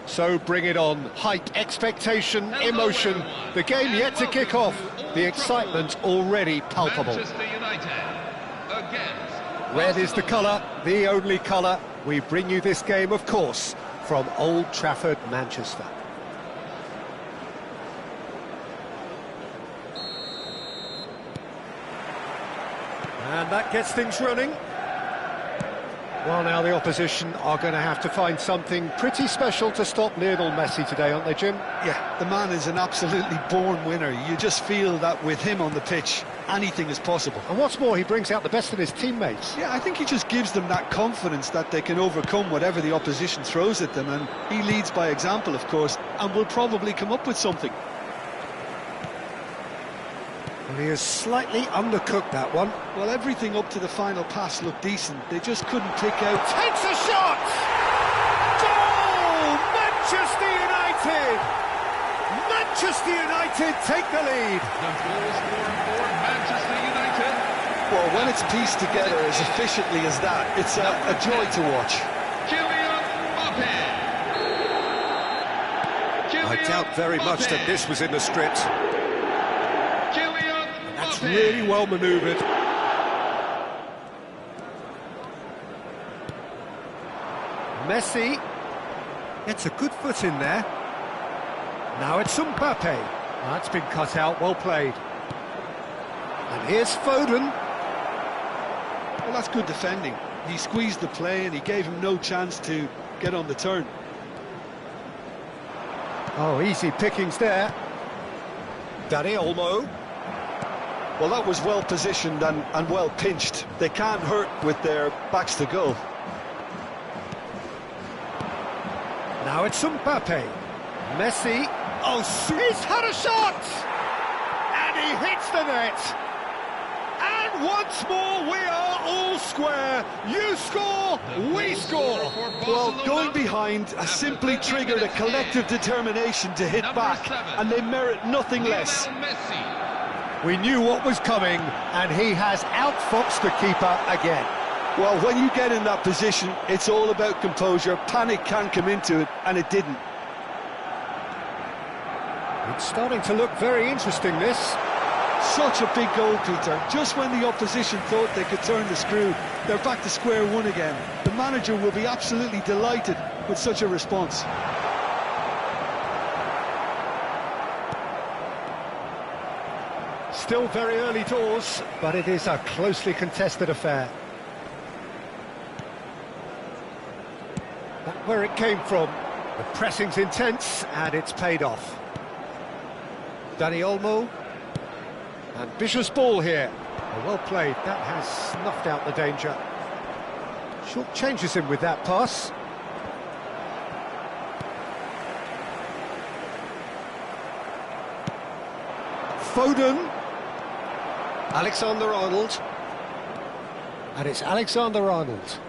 So bring it on. Hype, expectation, emotion. The game yet to kick off. The excitement already palpable. Red is the colour, the only colour. We bring you this game, of course, from Old Trafford, Manchester. And that gets things running. Well, now the opposition are going to have to find something pretty special to stop Lionel Messi today, aren't they, Jim? Yeah, the man is an absolutely born winner. You just feel that with him on the pitch, anything is possible. And what's more, he brings out the best in his teammates. Yeah, I think he just gives them that confidence that they can overcome whatever the opposition throws at them, and he leads by example, of course, and will probably come up with something. Well, he has slightly undercooked that one. Well, everything up to the final pass looked decent. They just couldn't pick out... Takes a shot! Goal! Manchester United! Manchester United take the lead. The goal scored for Manchester United. Well, when it's pieced together as efficiently as that, it's a joy to watch. I doubt very much that this was in the script. That's really well manoeuvred. Messi gets a good foot in there. Now it's Mbappe. That's been cut out, well played. And here's Foden. Well, that's good defending. He squeezed the play and he gave him no chance to get on the turn. Oh, easy pickings there. Dani Olmo. Well, that was well positioned and well pinched. They can't hurt with their backs to goal. Now it's Mbappe. Messi. Oh, he's had a shot! And he hits the net. And once more, we are all square. You score, we score. Well, going behind has simply triggered a collective determination to hit back, and they merit nothing less. We knew what was coming, and he has outfoxed the keeper again. Well, when you get in that position, it's all about composure. Panic can come into it, and it didn't. It's starting to look very interesting, this. Such a big goal, Peter. Just when the opposition thought they could turn the screw, they're back to square one again. The manager will be absolutely delighted with such a response. Still very early doors, but it is a closely contested affair. That's where it came from. The pressing's intense, and it's paid off. Dani Olmo. Ambitious ball here. Oh, well played. That has snuffed out the danger. Short changes him with that pass. Foden. Alexander-Arnold. And it's Alexander-Arnold.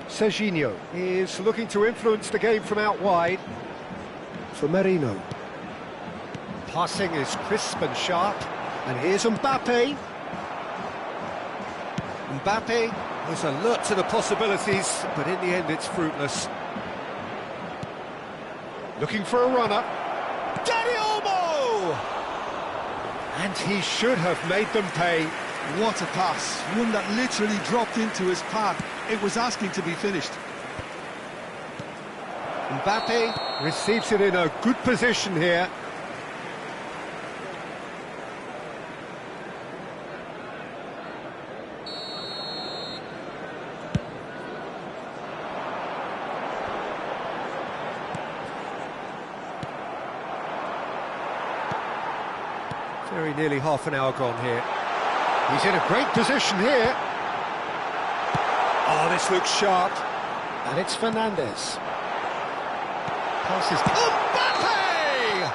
Serginho is looking to influence the game from out wide. For Merino. Passing is crisp and sharp. And here's Mbappe. Mbappe is alert to the possibilities, but in the end it's fruitless. Looking for a runner. Dani Olmo! And he should have made them pay. What a pass. One that literally dropped into his path. It was asking to be finished. Mbappe receives it in a good position here. Very nearly half an hour gone here. He's in a great position here. Oh, this looks sharp. And it's Fernandes. Passes. Mbappe!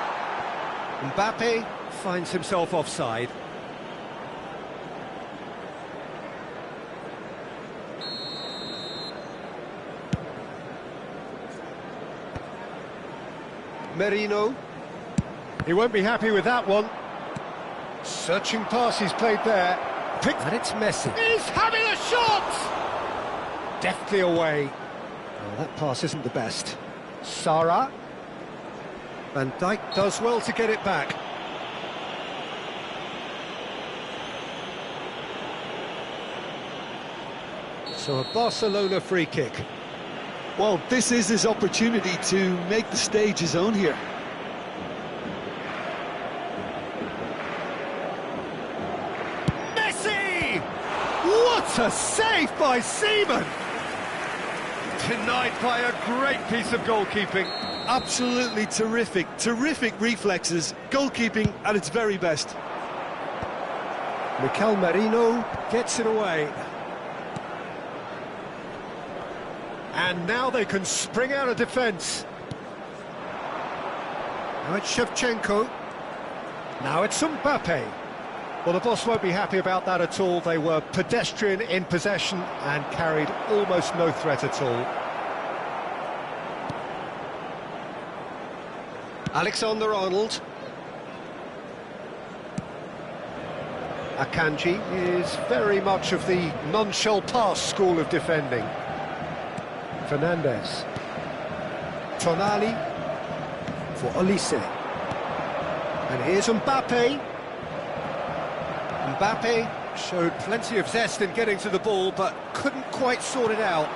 Mbappe finds himself offside. Merino. He won't be happy with that one. Searching pass he's played there. And it's Messi. He's having a shot! Deftly away. Well, that pass isn't the best. Sarah. Van Dijk does well to get it back. So a Barcelona free kick. Well, this is his opportunity to make the stage his own here. Messi! What a save by Seaman! Denied by a great piece of goalkeeping. Absolutely terrific, terrific reflexes, goalkeeping at its very best. Mikel Merino gets it away. And now they can spring out of defence. Now it's Shevchenko. Now it's Mbappe. Well, the boss won't be happy about that at all. They were pedestrian in possession and carried almost no threat at all. Alexander-Arnold. Akanji is very much of the non-shall-pass school of defending. Fernandez. Tonali for Olise. And here's Mbappe. Mbappe showed plenty of zest in getting to the ball, but couldn't quite sort it out.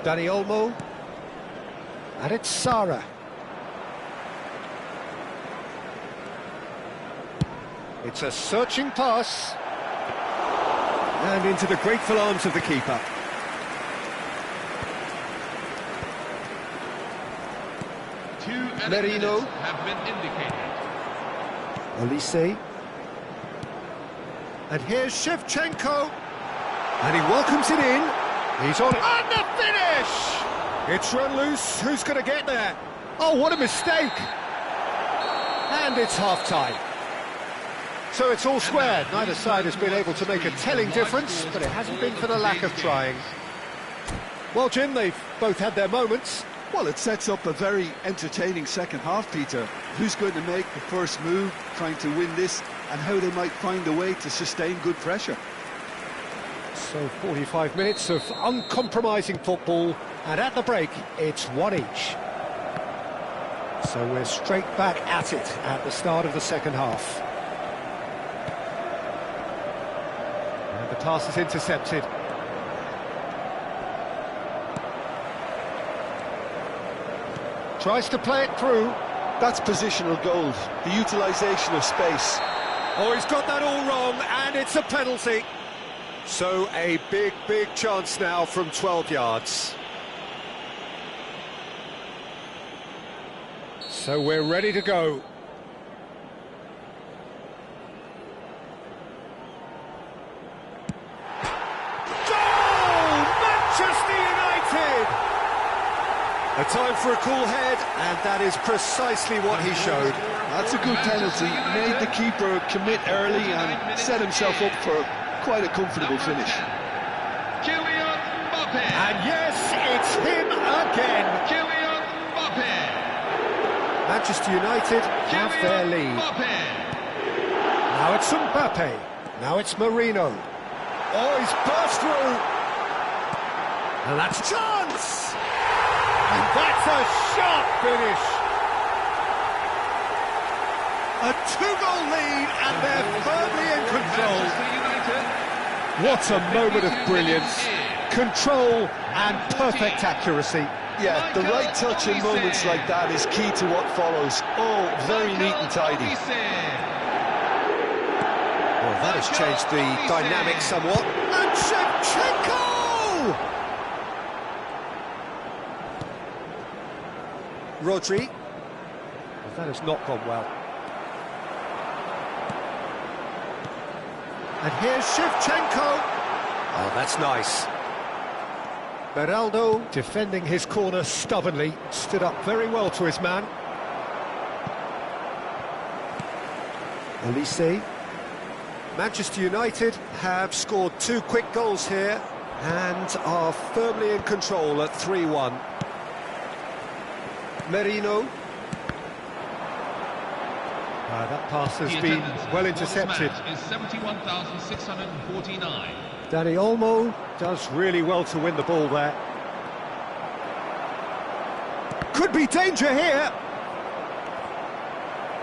Dani Olmo. And it's Sarah. It's a searching pass. And into the grateful arms of the keeper. Merino. Have been indicated. Olise. And here's Shevchenko. And he welcomes it in. He's on. And the finish! It's run loose. Who's going to get there? Oh, what a mistake! And it's half-time. So it's all square. Neither side has been able to make a telling difference, but it hasn't been for the lack of trying. Well, Jim, they've both had their moments. Well, it sets up a very entertaining second half, Peter. Who's going to make the first move, trying to win this, and how they might find a way to sustain good pressure. So 45 minutes of uncompromising football, and at the break, it's one each. So we're straight back at it at the start of the second half. And the pass is intercepted. Tries to play it through. That's positional gold, the utilisation of space. Oh, he's got that all wrong, and it's a penalty. So a big, big chance now from 12 yards. So we're ready to go. Goal! Manchester United! A time for a cool head, and that is precisely what he showed. That's a good penalty. Made the keeper commit early and set himself up for quite a comfortable finish. Kylian Mbappe. And yes, it's him again. Kylian Mbappe. Manchester United have their lead. Mbappe. Now it's Mbappe. Now it's Merino. Oh, he's burst through. And that's a chance. And that's a sharp finish. A two-goal lead, and they're firmly in control. Manchester United. What a moment of brilliance. Control and perfect accuracy. Yeah, the right touch in moments like that is key to what follows. Oh, very neat and tidy. Well, that has changed the dynamic somewhat. And Shevchenko! Rodri. Well, that has not gone well. And here's Shevchenko. Oh, that's nice. Beraldo, defending his corner stubbornly, stood up very well to his man. Olise. Manchester United have scored 2 quick goals here and are firmly in control at 3-1. Merino. That pass has The been attendance well for this intercepted. match is 71,649. Dani Olmo does really well to win the ball there. Could be danger here.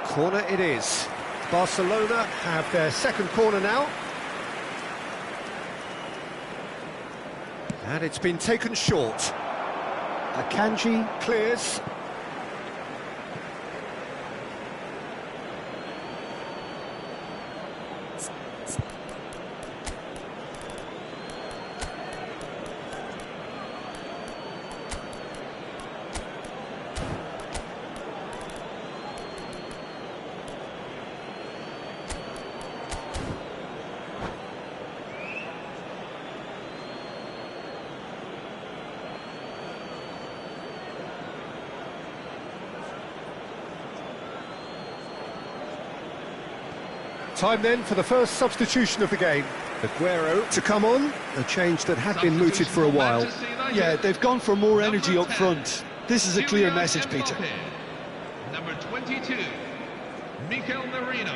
Corner it is. Barcelona have their second corner now. And it's been taken short. Akanji clears. Time then for the first substitution of the game. Aguero to come on, a change that had been mooted for a while. Yeah, they've gone for more energy up front. This is a clear message, Peter. Number 22, Mikel Merino.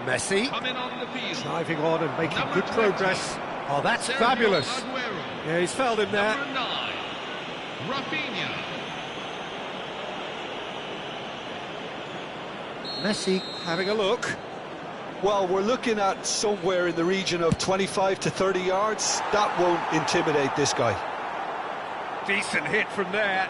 Messi Coming on the field. driving on and making Number good 20, progress. Oh, that's Sergio fabulous. Aguero. Yeah, he's fouled him there. Number 9, Rafinha. Messi having a look. Well, we're looking at somewhere in the region of 25 to 30 yards. That won't intimidate this guy. Decent hit from there.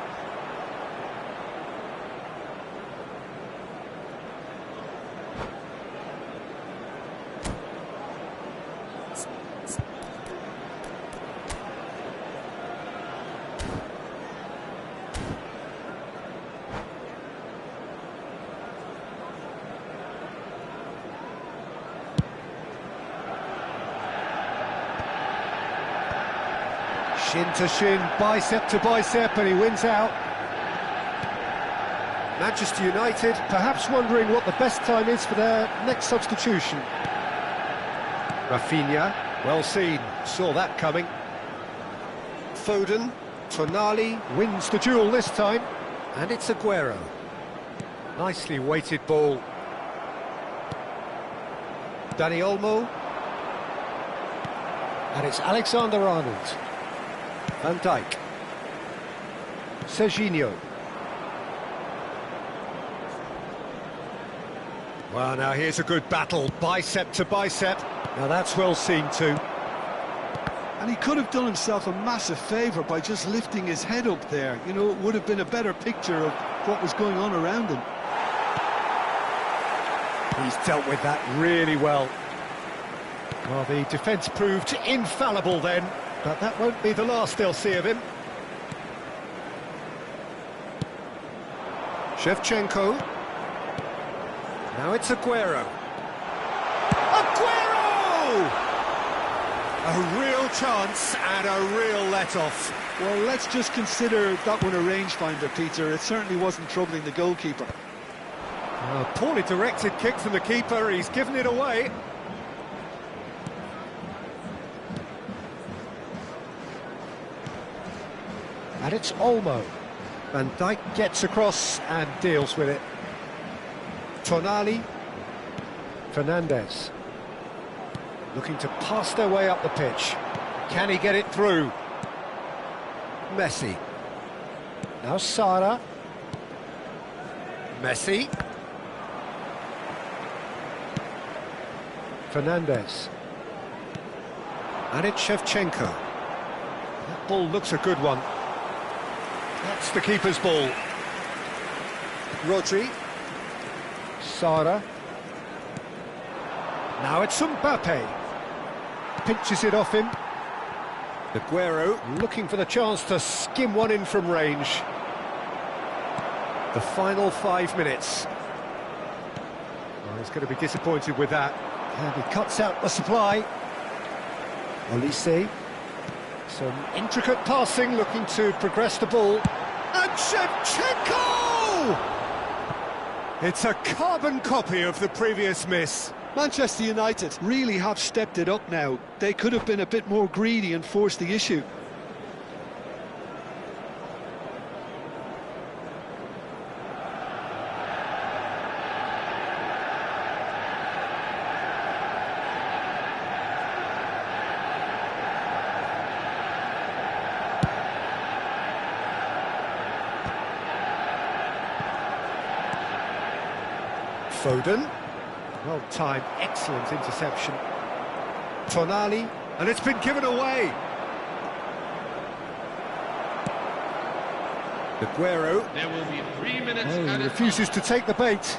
Shin to shin, bicep to bicep, and he wins out. Manchester United perhaps wondering what the best time is for their next substitution. Rafinha, well seen, saw that coming. Foden, Tonali wins the duel this time, and it's Aguero. Nicely weighted ball. Dani Olmo, and it's Alexander-Arnold. Van Dijk. Serginho. Well, now here's a good battle, bicep to bicep. Now that's well seen too. And he could have done himself a massive favour by just lifting his head up there. You know, it would have been a better picture of what was going on around him. He's dealt with that really well. Well, the defence proved infallible then, but that won't be the last they'll see of him. Shevchenko. Now it's Aguero. Aguero! A real chance and a real let-off. Well, let's just consider that one a rangefinder, Peter. It certainly wasn't troubling the goalkeeper. A poorly directed kick from the keeper, he's given it away. And it's Olmo. Van Dijk gets across and deals with it. Tonali. Fernandes. Looking to pass their way up the pitch. Can he get it through? Messi. Now Sara. Messi. Fernandes. And it's Shevchenko. That ball looks a good one. That's the keeper's ball. Rodri. Sara. Now it's Mbappe. Pinches it off him. Aguero looking for the chance to skim one in from range. The final 5 minutes. Well, he's going to be disappointed with that. And he cuts out the supply. Olise. Some intricate passing, looking to progress the ball. And Shevchenko! It's a carbon copy of the previous miss. Manchester United really have stepped it up now. They could have been a bit more greedy and forced the issue. Foden. Well-timed, excellent interception. Tonali, and it's been given away. Aguero. There will be 3 minutes Oh, he refuses to take the bait.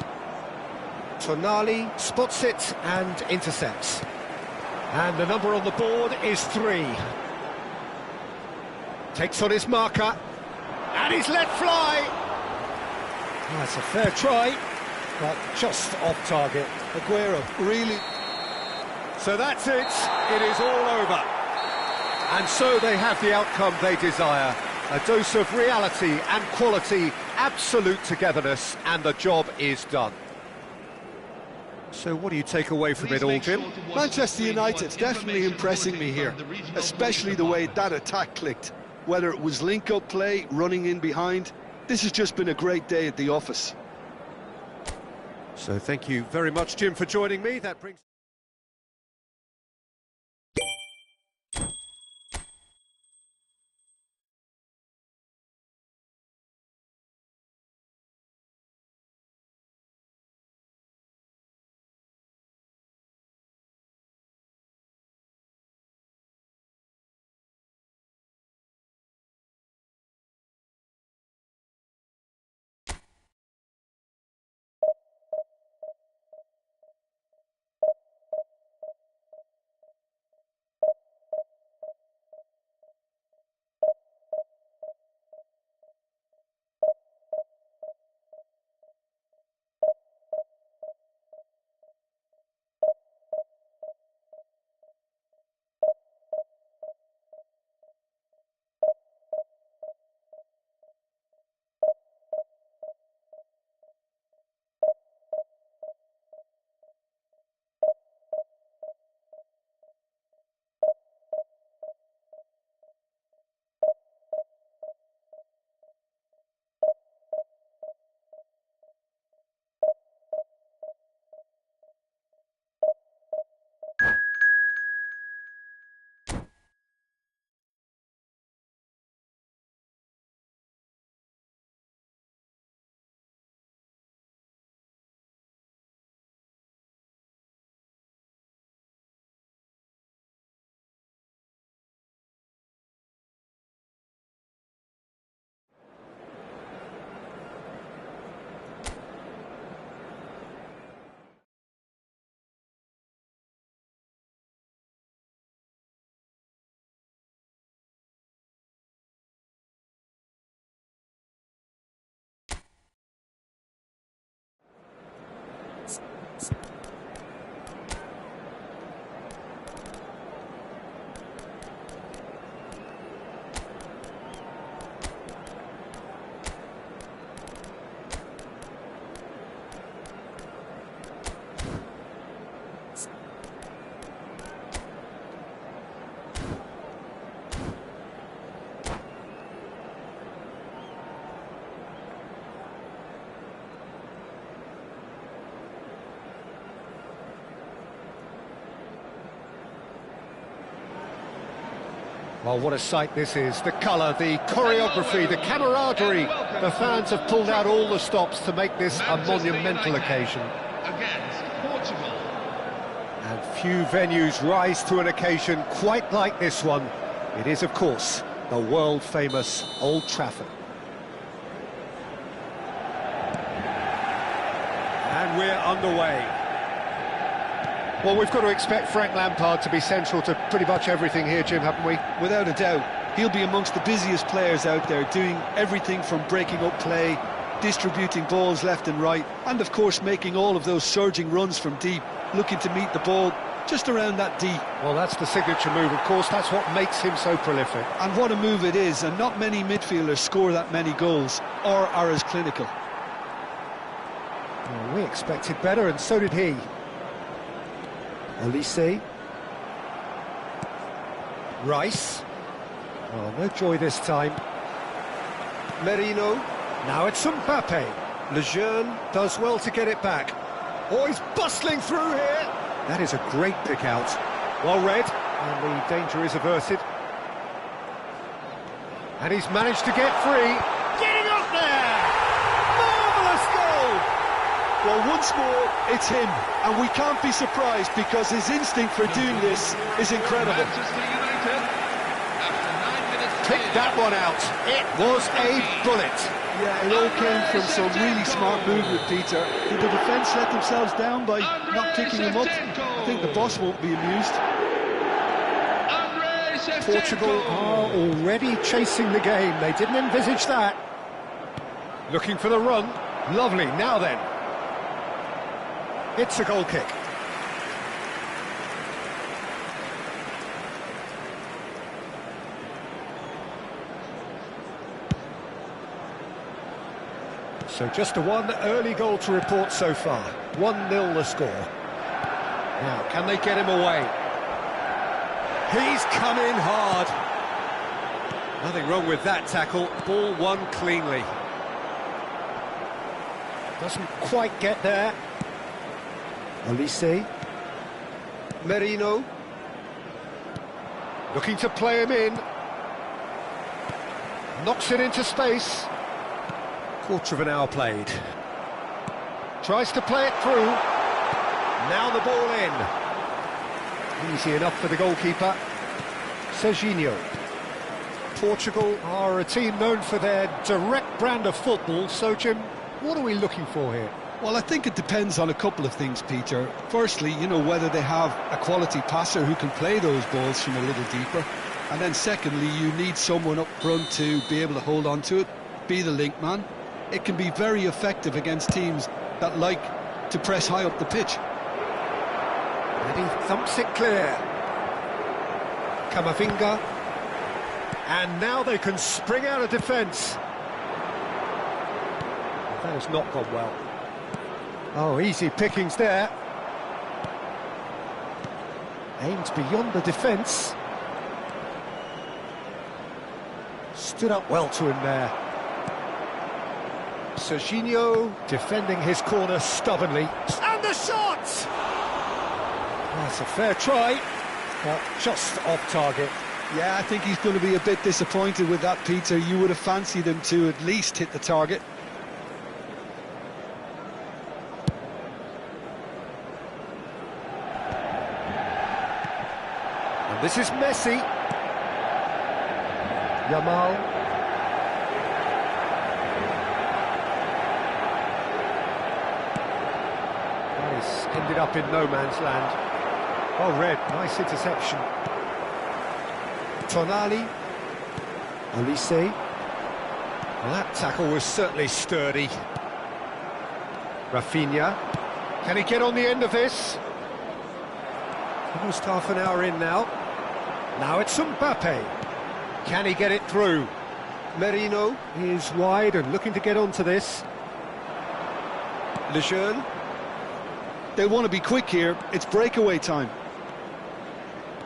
Tonali spots it and intercepts. And the number on the board is 3. Takes on his marker, and he's let fly. Oh, that's a fair try, but just off target. Aguero, really. So that's it, it is all over. And so they have the outcome they desire. A dose of reality and quality, absolute togetherness, and the job is done. So what do you take away from it all, Jim? Manchester United's definitely impressing me here, especially the way that attack clicked. Whether it was link-up play, running in behind, this has just been a great day at the office. So thank you very much, Jim, for joining me. That brings... Well, what a sight this is. The colour, the choreography, the camaraderie. The fans have pulled out all the stops to make this a monumental occasion. Against Portugal. And few venues rise to an occasion quite like this one. It is, of course, the world-famous Old Trafford. And we're underway. Well, we've got to expect Frank Lampard to be central to pretty much everything here, Jim, haven't we? Without a doubt, he'll be amongst the busiest players out there, doing everything from breaking up play, distributing balls left and right, and of course making all of those surging runs from deep, looking to meet the ball just around that D. Well, that's the signature move, of course. That's what makes him so prolific. And what a move it is, and not many midfielders score that many goals, or are as clinical. Well, we expected better, and so did he. Olise. Rice. Oh, no joy this time. Merino. Now it's Mbappe. Lejeune does well to get it back. Oh, he's bustling through here. That is a great pick out. Well read, and the danger is averted. And he's managed to get free. Getting up there! Marvellous goal! Well, once more, it's him, and we can't be surprised because his instinct for doing this is incredible. Manchester United, after 9 minutes. Picked that one out. It was a bullet. Yeah, it all came from some really smart movement, Peter. Did the defence let themselves down by not picking him up? I think the boss won't be amused. Portugal are already chasing the game. They didn't envisage that. Looking for the run. Lovely. Now then. It's a goal kick. So just one early goal to report so far. 1-0 the score. Now, can they get him away? He's come in hard. Nothing wrong with that tackle. Ball won cleanly. Doesn't quite get there. Olise. Merino. Looking to play him in. Knocks it into space. Quarter of an hour played. Tries to play it through. Now the ball in. Easy enough for the goalkeeper. Serginho. Portugal are a team known for their direct brand of football, so Jim, what are we looking for here? Well, I think it depends on a couple of things, Peter. Firstly, you know, whether they have a quality passer who can play those balls from a little deeper. And then secondly, you need someone up front to be able to hold on to it, be the link man. It can be very effective against teams that like to press high up the pitch. And he thumps it clear. Camavinga. And now they can spring out of defence. That has not gone well. Oh, easy pickings there. Aimed beyond the defence. Stood up well to him there. Serginho defending his corner stubbornly. And the shot! That's a fair try, but just off target. Yeah, I think he's going to be a bit disappointed with that, Peter. You would have fancied him to at least hit the target. And this is Messi. Yamal. That is ended up in no man's land. Oh, Red, nice interception. Tonali. Olise. Well, that tackle was certainly sturdy. Rafinha. Can he get on the end of this? Almost half an hour in now. Now it's Mbappe. Can he get it through? Merino is wide and looking to get onto this. Lejeune. They want to be quick here. It's breakaway time.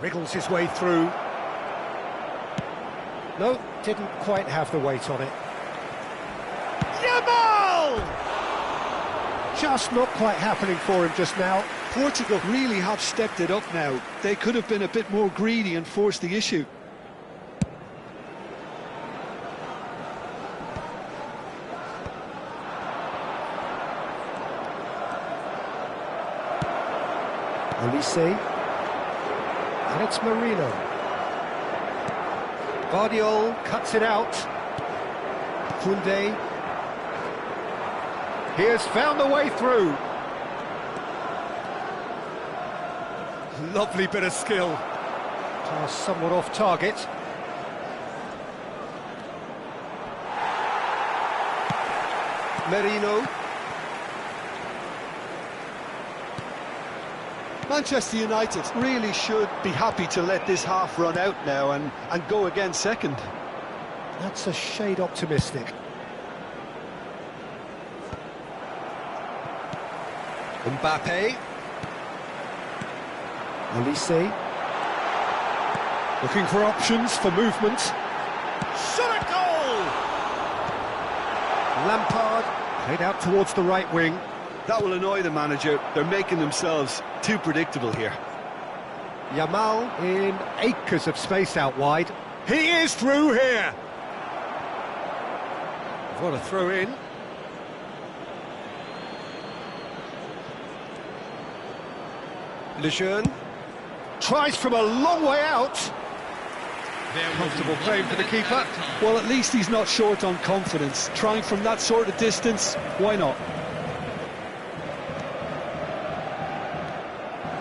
Wriggles his way through. No, didn't quite have the weight on it. Yamal! Just not quite happening for him just now. Portugal really have stepped it up now. They could have been a bit more greedy and forced the issue. Olise. And it's Marino. Guardiol cuts it out. Koundé. He has found the way through. Lovely bit of skill. Pass somewhat off target. Merino. Manchester United really should be happy to let this half run out now and go again second. That's a shade optimistic. Mbappe. Olise. Looking for options for movement. Shot at goal! Lampard played out towards the right wing. That will annoy the manager. They're making themselves too predictable here. Yamal in acres of space out wide. He is through here! What a throw in. Lejeune tries from a long way out. Comfortable claim for the keeper. Well, at least he's not short on confidence. Trying from that sort of distance, why not?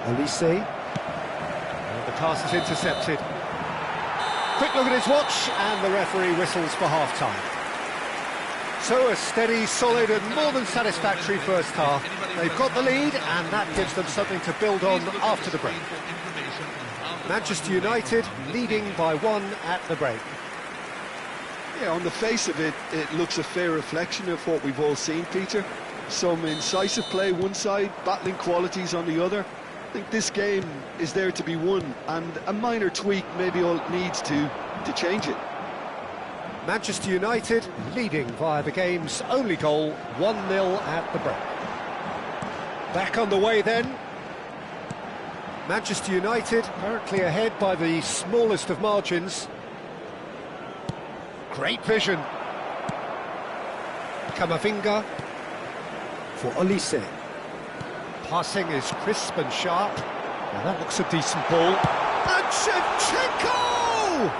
Olise. And the pass is intercepted. Quick look at his watch, and the referee whistles for half-time. So a steady, solid and more than satisfactory first half. They've got the lead, and that gives them something to build on after the break. Manchester United leading by 1 at the break. Yeah, on the face of it, it looks a fair reflection of what we've all seen, Peter. Some incisive play one side, battling qualities on the other. I think this game is there to be won, and a minor tweak maybe all it needs to change it. Manchester United leading via the game's only goal, 1-0 at the break. Back on the way then. Manchester United currently ahead by the smallest of margins. Great vision. Camavinga for Olise. Passing is crisp and sharp. Now that looks a decent ball. And Shevchenko!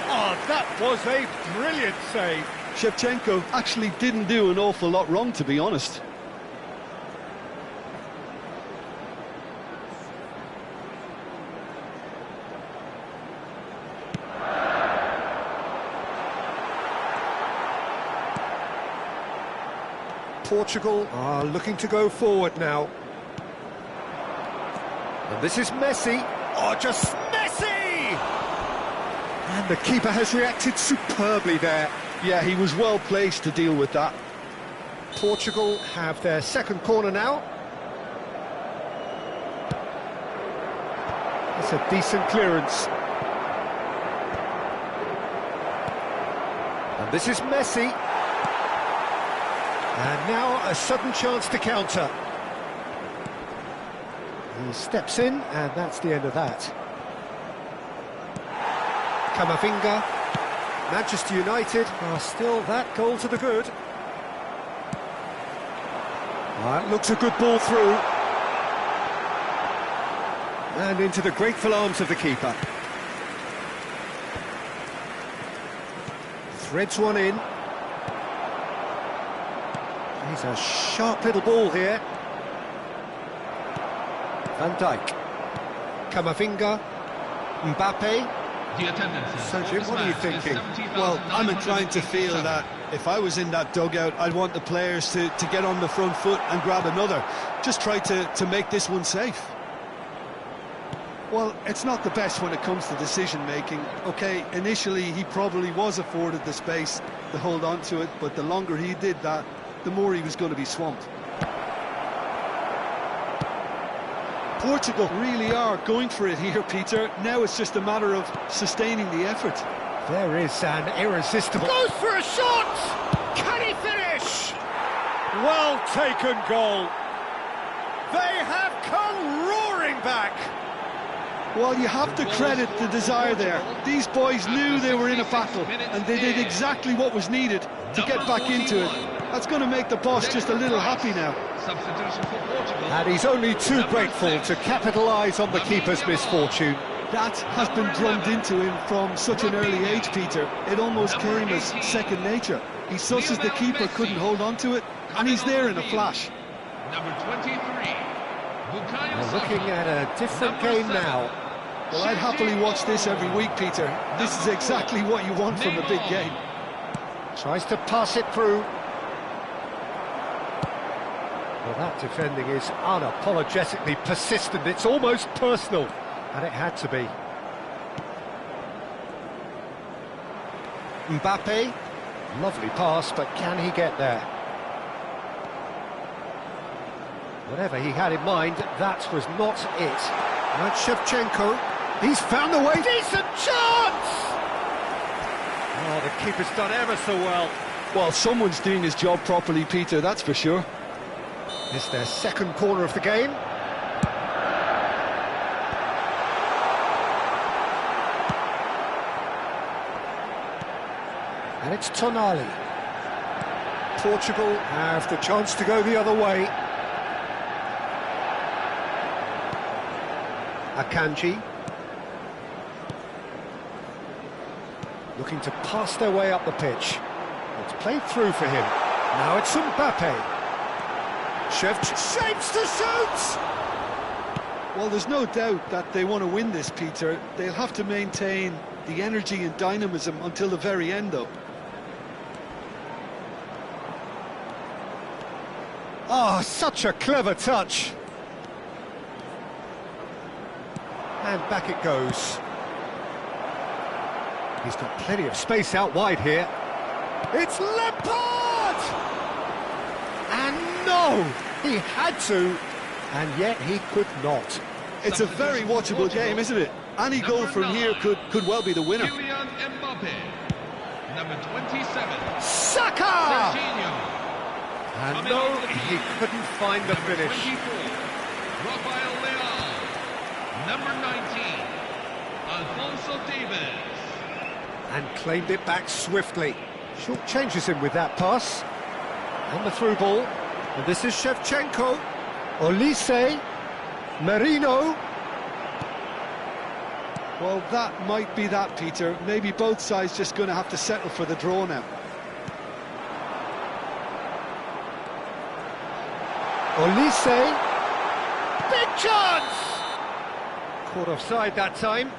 Oh, that was a brilliant save. Shevchenko actually didn't do an awful lot wrong, to be honest. Portugal are looking to go forward now. And this is Messi. Oh, just Messi! And the keeper has reacted superbly there. Yeah, he was well placed to deal with that. Portugal have their second corner now. It's a decent clearance. And this is Messi. And now a sudden chance to counter. He steps in, and that's the end of that. Camavinga. Manchester United are still that goal to the good. That looks a good ball through. And into the grateful arms of the keeper. Threads one in. He's a sharp little ball here. Van Dijk. Camavinga. Mbappe. So Jim, what are you thinking? Well, I'm inclined to feel that if I was in that dugout, I'd want the players to get on the front foot and grab another. Just try to make this one safe. Well, it's not the best when it comes to decision-making. OK, initially he probably was afforded the space to hold on to it, but the longer he did that, the more he was going to be swamped. Portugal really are going for it here, Peter. Now it's just a matter of sustaining the effort. There is an irresistible... Goes for a shot! Can he finish? Well taken goal. They have come roaring back. Well, you have to credit the desire there. These boys knew they were in a battle, and they did exactly what was needed to get back into it. That's going to make the boss just a little happy now. Substitution for Portugal. And he's only too grateful to capitalise on the keeper's misfortune. That has been drummed into him from such an early age, Peter. It almost came as second nature. He susses the keeper couldn't hold on to it, and he's there in a flash. Number 23. We're looking at a different game now. Well, I'd happily watch this every week, Peter. This is exactly what you want from a big game. Tries to pass it through. Well, that defending is unapologetically persistent. It's almost personal, and it had to be. Mbappe, lovely pass, but can he get there? Whatever he had in mind, that was not it. And Shevchenko, he's found the way. Decent chance! Oh, the keeper's done ever so well. Well, someone's doing his job properly, Peter, that's for sure. It's their second corner of the game. And it's Tonali. Portugal have the chance to go the other way. Akanji. Looking to pass their way up the pitch. It's played through for him. Now it's Mbappe. Shapes to shoot! Well, there's no doubt that they want to win this, Peter. They'll have to maintain the energy and dynamism until the very end, though. Oh, such a clever touch. And back it goes. He's got plenty of space out wide here. It's Lampard! And no, he had to, and yet he could not. It's a very watchable game, isn't it? Any goal from here could well be the winner. Kylian Mbappe. Number 27. Saka! Jorginho. And no, he couldn't find the Number finish. 24. Rafael Leao. Number 19. Alphonso Davies. And claimed it back swiftly. Short changes him with that pass. And the through ball. And this is Shevchenko. Olise. Merino. Well, that might be that, Peter. Maybe both sides just going to have to settle for the draw now. Olise. Big chance! Caught offside that time.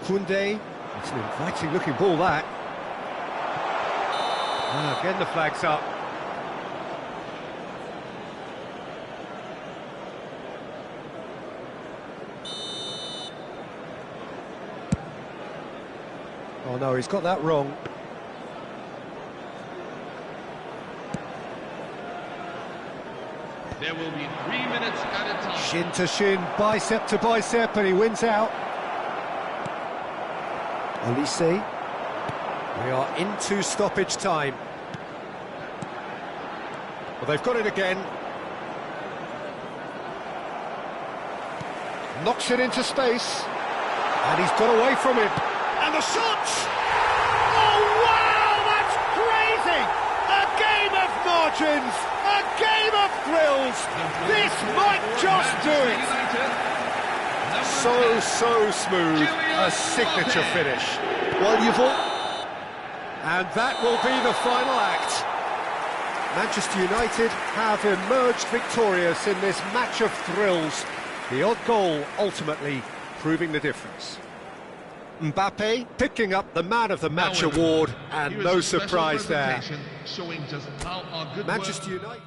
Koundé. It's an inviting looking ball, that. Again the flag's up. Oh no, he's got that wrong. There will be 3 minutes at a time. Shin to shin, bicep to bicep, and he wins out. Olise. We are into stoppage time. Well, they've got it again. Knocks it into space. And he's got away from it. And the shot! Oh, wow, that's crazy! A game of margins, a game of thrills. This might just do it. So smooth, a signature finish. Well, you've all... And that will be the final act. Manchester United have emerged victorious in this match of thrills. The odd goal ultimately proving the difference. Mbappe picking up the Man of the Match award, and no surprise there. Showing just how our good Manchester United.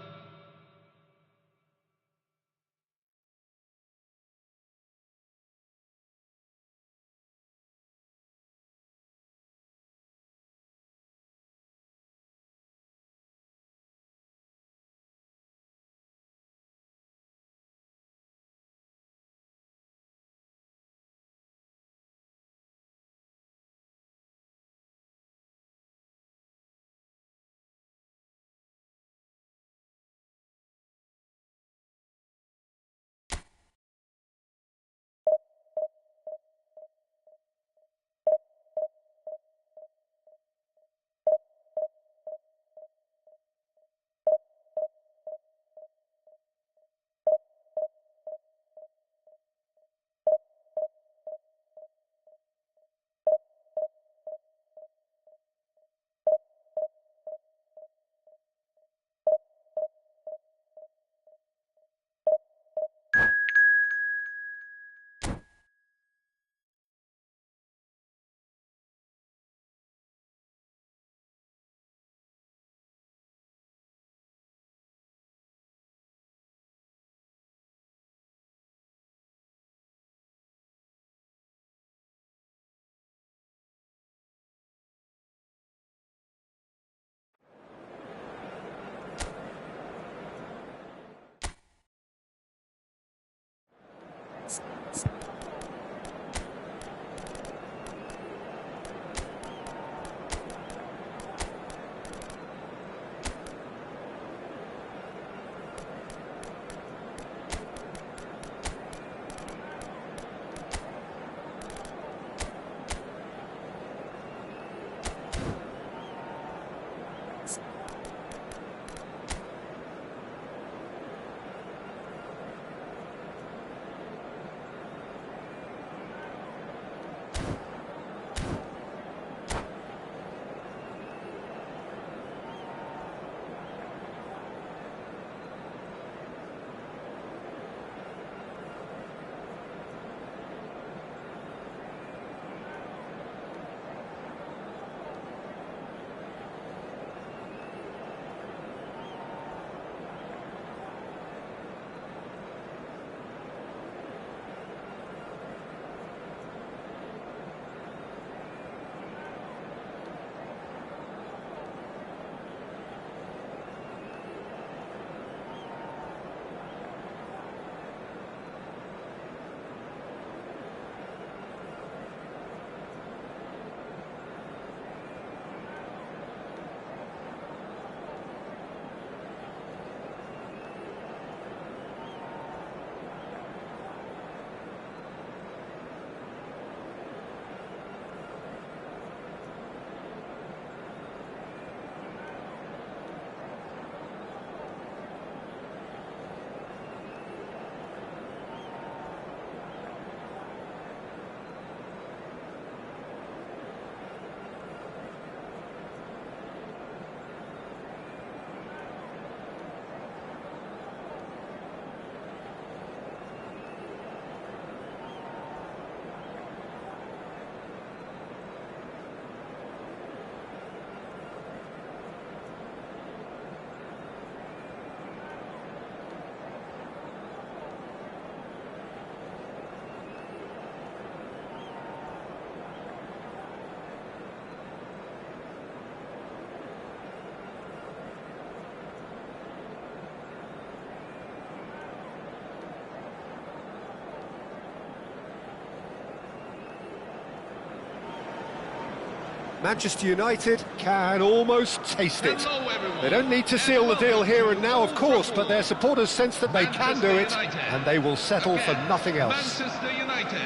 Manchester United can almost taste it. Hello, everyone. They don't need to seal the deal here and now, of course, but their supporters sense that they can do it, and they will settle for nothing else. Manchester United.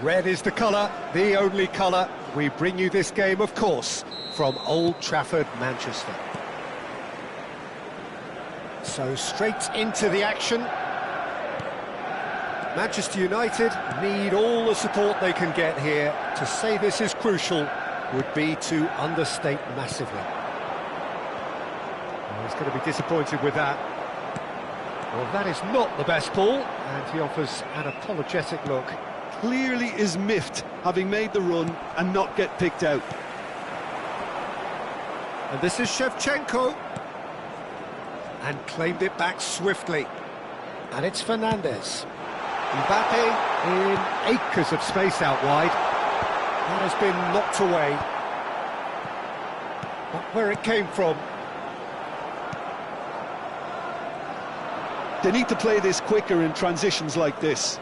Red is the colour, the only colour. We bring you this game, of course, from Old Trafford, Manchester. So straight into the action. Manchester United need all the support they can get here. To say this is crucial would be to understate massively. Well, he's going to be disappointed with that. Well, that is not the best ball, and he offers an apologetic look. Clearly is miffed, having made the run and not get picked out. And this is Shevchenko. And claimed it back swiftly. And it's Fernandes. Mbappe in acres of space out wide. That has been knocked away. Not where it came from. They need to play this quicker in transitions like this.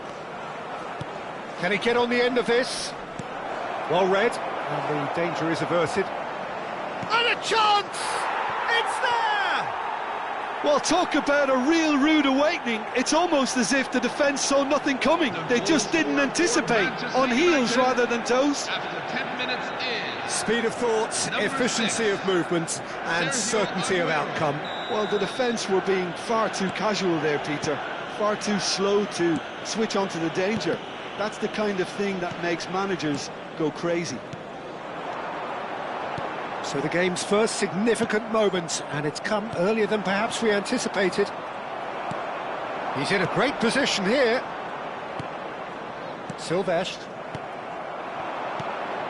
Can he get on the end of this? Well read, and the danger is averted. And a chance! It's there! Well, talk about a real rude awakening. It's almost as if the defence saw nothing coming. They just didn't anticipate, on heels rather than toes. After 10 minutes is Speed of thought, efficiency of movement, and certainty of outcome. Well, the defence were being far too casual there, Peter. Far too slow to switch onto the danger. That's the kind of thing that makes managers go crazy. So the game's first significant moment, and it's come earlier than perhaps we anticipated. He's in a great position here. Silvestre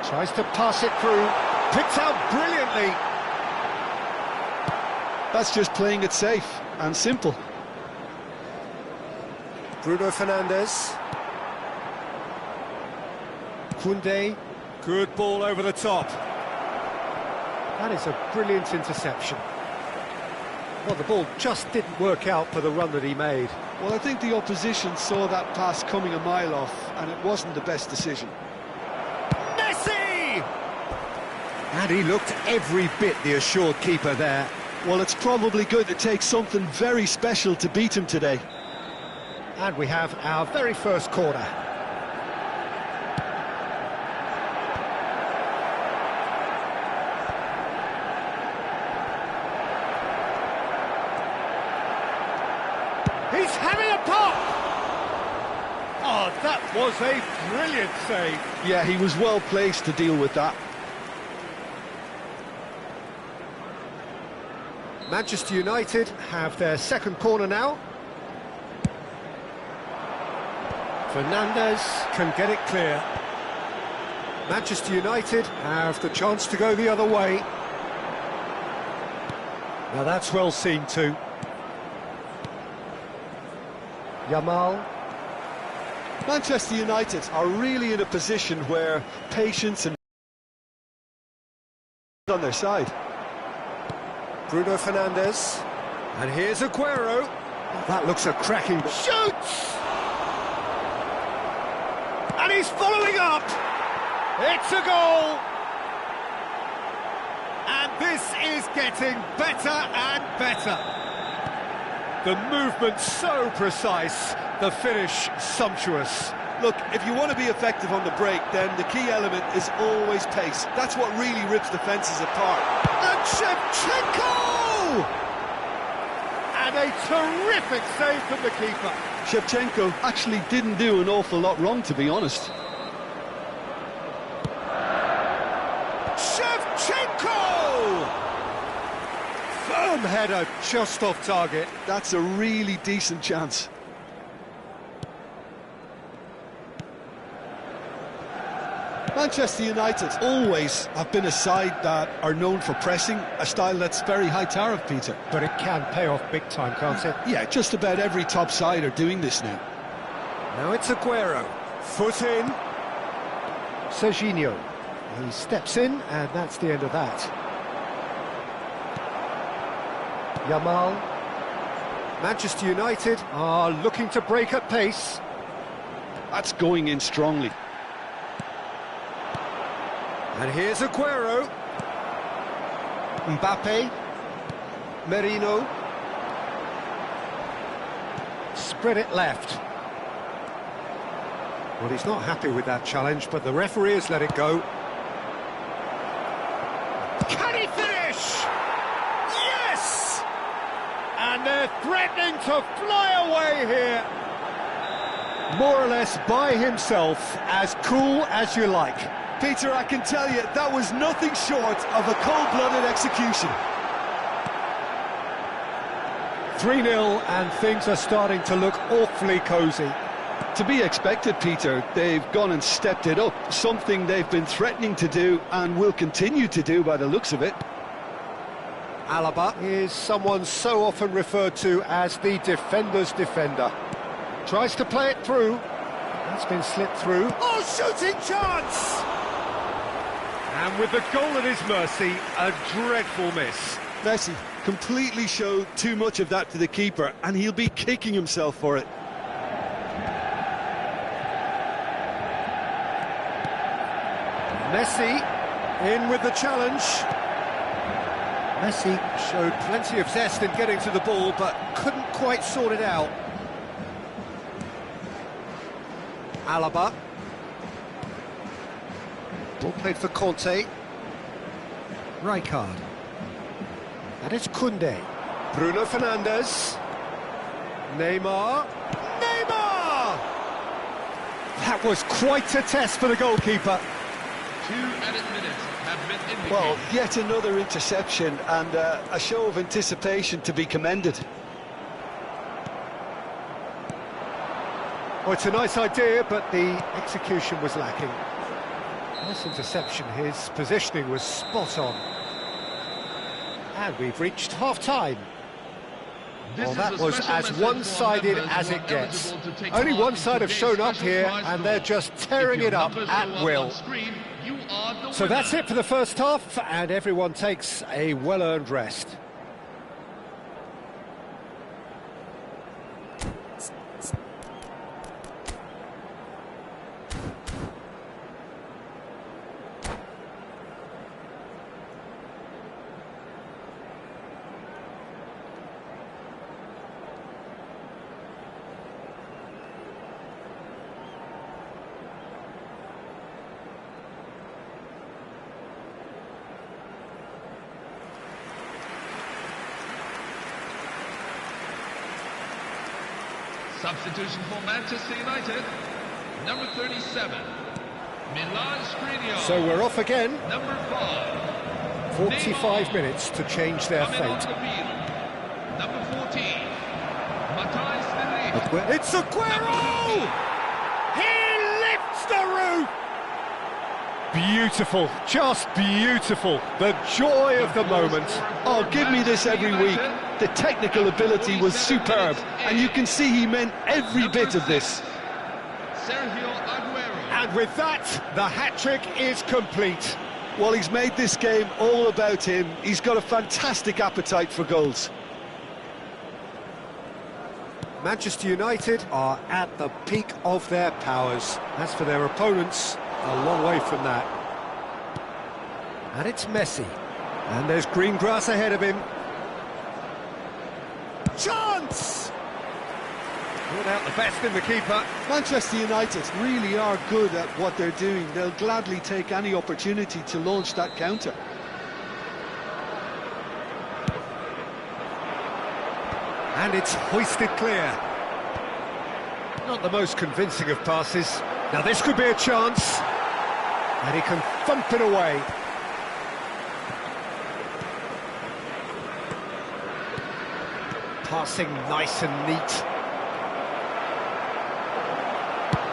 tries to pass it through, picks out brilliantly. That's just playing it safe and simple. Bruno Fernandes. Koundé, good ball over the top. That is a brilliant interception. Well, the ball just didn't work out for the run that he made. Well, I think the opposition saw that pass coming a mile off, and it wasn't the best decision. Messi! And he looked every bit the assured keeper there. Well, it's probably going to take something very special to beat him today. And we have our very first corner. He's having a pop! Oh, that was a brilliant save. Yeah, he was well placed to deal with that. Manchester United have their second corner now. Fernandes can get it clear. Manchester United have the chance to go the other way. Now that's well seen too. Yamal. Manchester United are really in a position where patience and on their side. Bruno Fernandes. And here's Aguero. That looks a cracking... Shoots! And he's following up! It's a goal! And this is getting better and better. The movement so precise, the finish sumptuous. Look, if you want to be effective on the break, then the key element is always pace. That's what really rips defences apart. And Shevchenko! And a terrific save from the keeper. Shevchenko actually didn't do an awful lot wrong, to be honest. Shevchenko! Firm header just off target. That's a really decent chance. Manchester United always have been a side that are known for pressing, a style that's very high tariff, Peter. But it can pay off big time, can't it? Yeah, just about every top side are doing this now. Now it's Aguero. Foot in. Serginho. He steps in, and that's the end of that. Yamal. Manchester United are looking to break at pace. That's going in strongly. And here's Aguero. Mbappe. Merino. Spread it left. Well, he's not happy with that challenge, but the referee has let it go. Can he finish? Yes! And they're threatening to fly away here. More or less by himself, as cool as you like. Peter, I can tell you, that was nothing short of a cold-blooded execution. 3-0, and things are starting to look awfully cosy. To be expected, Peter. They've gone and stepped it up, something they've been threatening to do and will continue to do by the looks of it. Alaba is someone so often referred to as the defender's defender. Tries to play it through. That's been slipped through. Oh, shooting chance! And with the goal at his mercy, a dreadful miss. Messi completely showed too much of that to the keeper, and he'll be kicking himself for it. Messi in with the challenge. Messi showed plenty of zest in getting to the ball, but couldn't quite sort it out. Alaba. Ball played for Conte. Rijkaard. And it's Koundé. Bruno Fernandes. Neymar. Neymar! That was quite a test for the goalkeeper. 2 added minutes have been indicated. Well, yet another interception and a show of anticipation to be commended. Well, it's a nice idea, but the execution was lacking. Nice interception, his positioning was spot on. And we've reached half-time. Well, that was as one-sided as it gets. Only one side have shown up here, and they're just tearing it up at will. So that's it for the first half, and everyone takes a well-earned rest. Substitution for Manchester United, number 37, Milan Skriniar. So we're off again. Number 5, 45 minutes to change their coming on fate. the field. Number 14, Matthijs de Ligt. It's Aguero! He lifts the roof! Beautiful, just beautiful. The joy of the moment. Oh, give me this every week. The technical ability was superb, and you can see he meant every bit of this. Sergio Aguero. And with that, the hat-trick is complete. Well, he's made this game all about him. He's got a fantastic appetite for goals. Manchester United are at the peak of their powers. As for their opponents, a long way from that. And it's Messi. And there's green grass ahead of him. Chance! Brought out the best in the keeper. Manchester United really are good at what they're doing. They'll gladly take any opportunity to launch that counter. And it's hoisted clear. Not the most convincing of passes. Now this could be a chance. And he can thump it away. Passing nice and neat.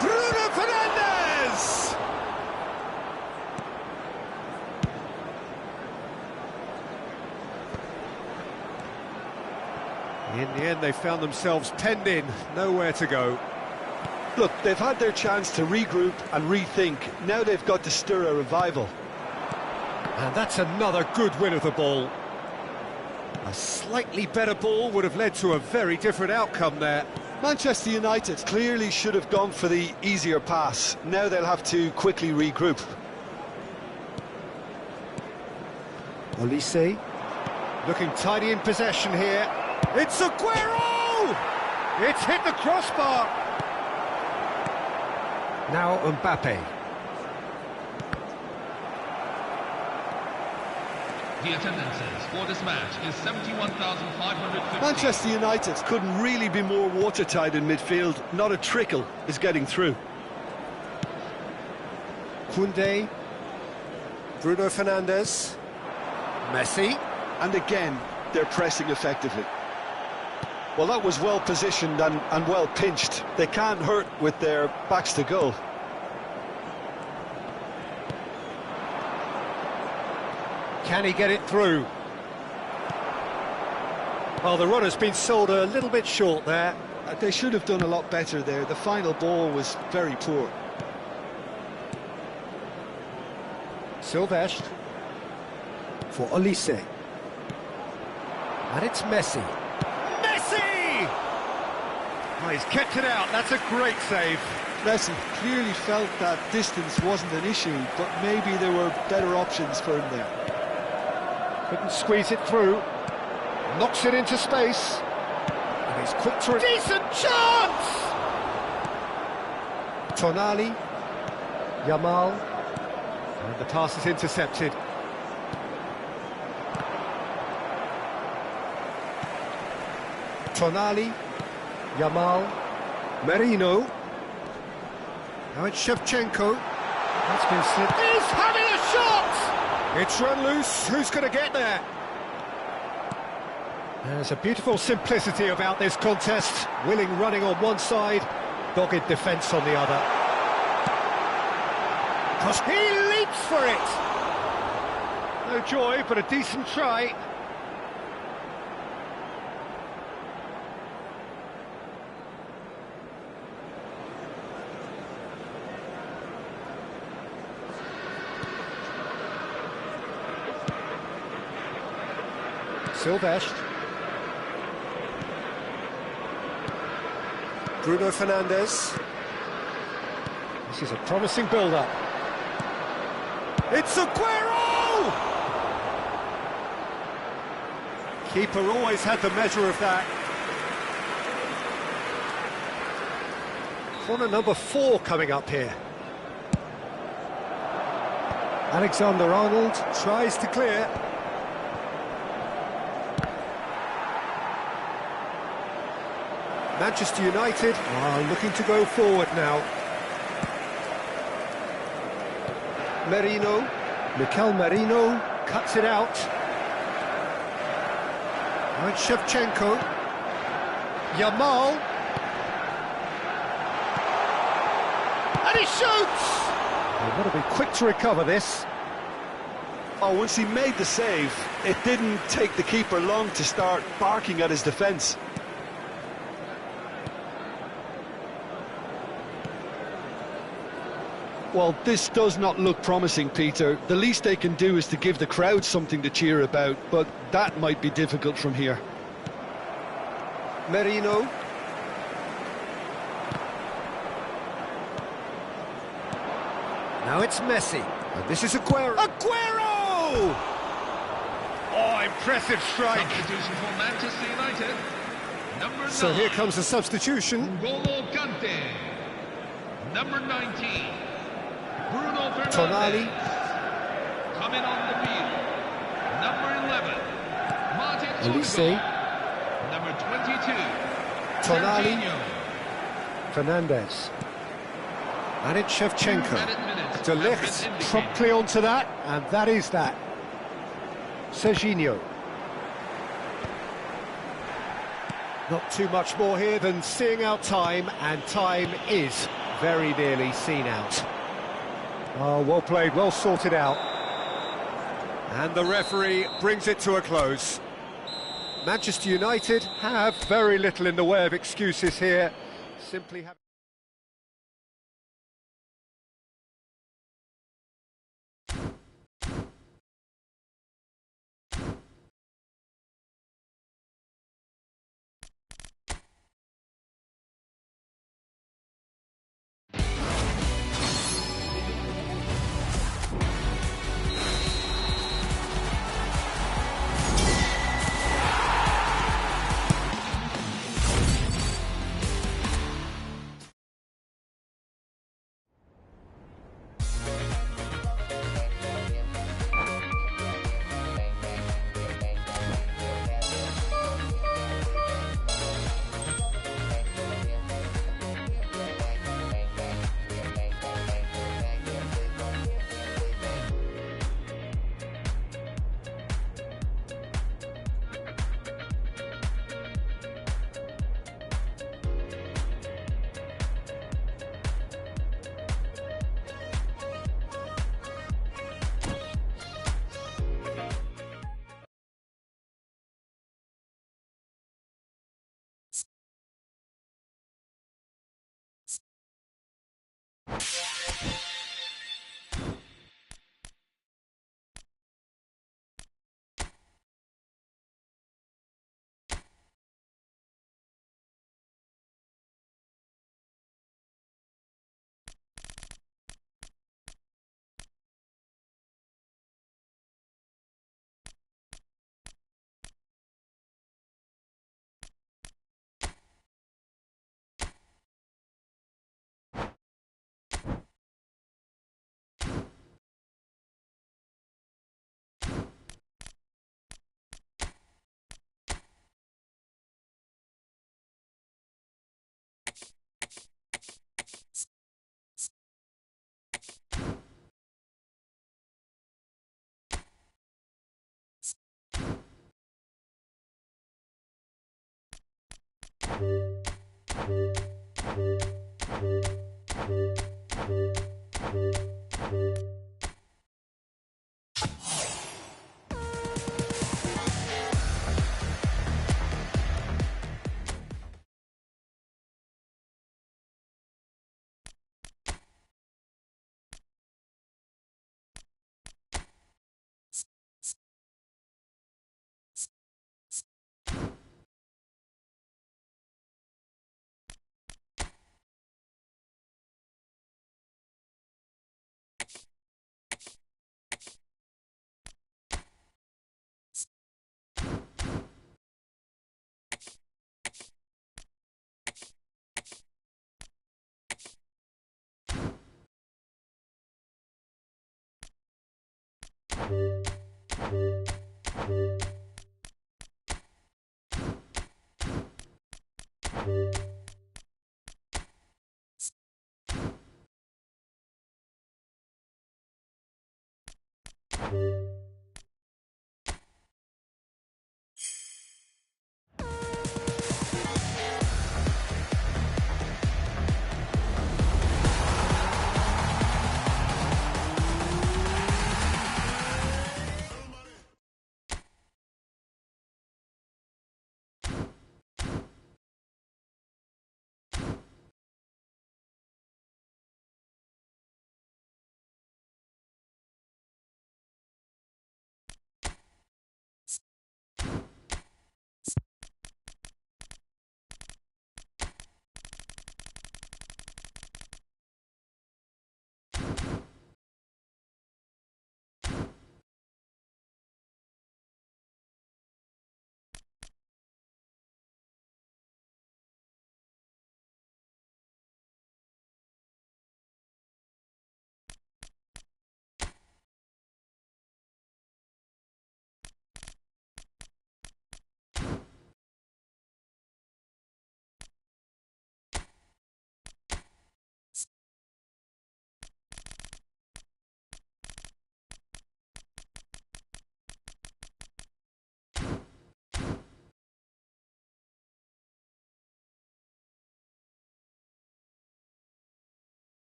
Bruno Fernandes! In the end, they found themselves penned in, nowhere to go. Look, they've had their chance to regroup and rethink. Now they've got to stir a revival. And that's another good win of the ball. A slightly better ball would have led to a very different outcome there. Manchester United clearly should have gone for the easier pass. Now they'll have to quickly regroup. Olise. Looking tidy in possession here. It's Aguero! It's hit the crossbar. Now Mbappe. The attendances for this match is 71,550. Manchester United couldn't really be more watertight in midfield. Not a trickle is getting through. Koundé. Bruno Fernandes. Messi. And again, they're pressing effectively. Well, that was well positioned and well pinched. They can't hurt with their backs to goal. Can he get it through? Well, the runner's been sold a little bit short there. They should have done a lot better there. The final ball was very poor. Silvestre for Olise. And it's Messi. Messi! Oh, he's kept it out. That's a great save. Messi clearly felt that distance wasn't an issue, but maybe there were better options for him there. Couldn't squeeze it through. Knocks it into space. And he's quick to... Decent chance! Tonali. Yamal. And the pass is intercepted. Tonali. Yamal. Merino. Now it's Shevchenko. That's been slipped. He's having a shot! It's run loose. Who's going to get there? There's a beautiful simplicity about this contest. Willing running on one side, dogged defence on the other. He leaps for it. No joy, but a decent try. Silvestre. Bruno Fernandes. This is a promising build-up. It's Aguero! Keeper always had the measure of that. Corner number 4 coming up here. Alexander-Arnold tries to clear. Manchester United are looking to go forward now. Merino, Mikel Merino cuts it out. Now it's Shevchenko. Yamal. And he shoots! They've got to be quick to recover this. Oh, once he made the save, it didn't take the keeper long to start barking at his defence. Well, this does not look promising, Peter. The least they can do is to give the crowd something to cheer about, but that might be difficult from here. Merino. Now it's Messi. And this is Aguero. Aguero! Oh, impressive strike. Substitution for Manchester United. Number 9. So here comes the substitution. N'Golo Kante. Number 19. Bruno Fernandes. Tonali. Coming on the field. Number 11. Martin Olise. Odegaard. Number 22. Tonali. Serginho. Fernandes. And it's Shevchenko. Minutes De have Ligt been indicated. promptly onto that, and that is that. Serginho. Not too much more here than seeing out time, and time is very nearly seen out. Oh, well played, well sorted out. And the referee brings it to a close. Manchester United have very little in the way of excuses here. Simply have...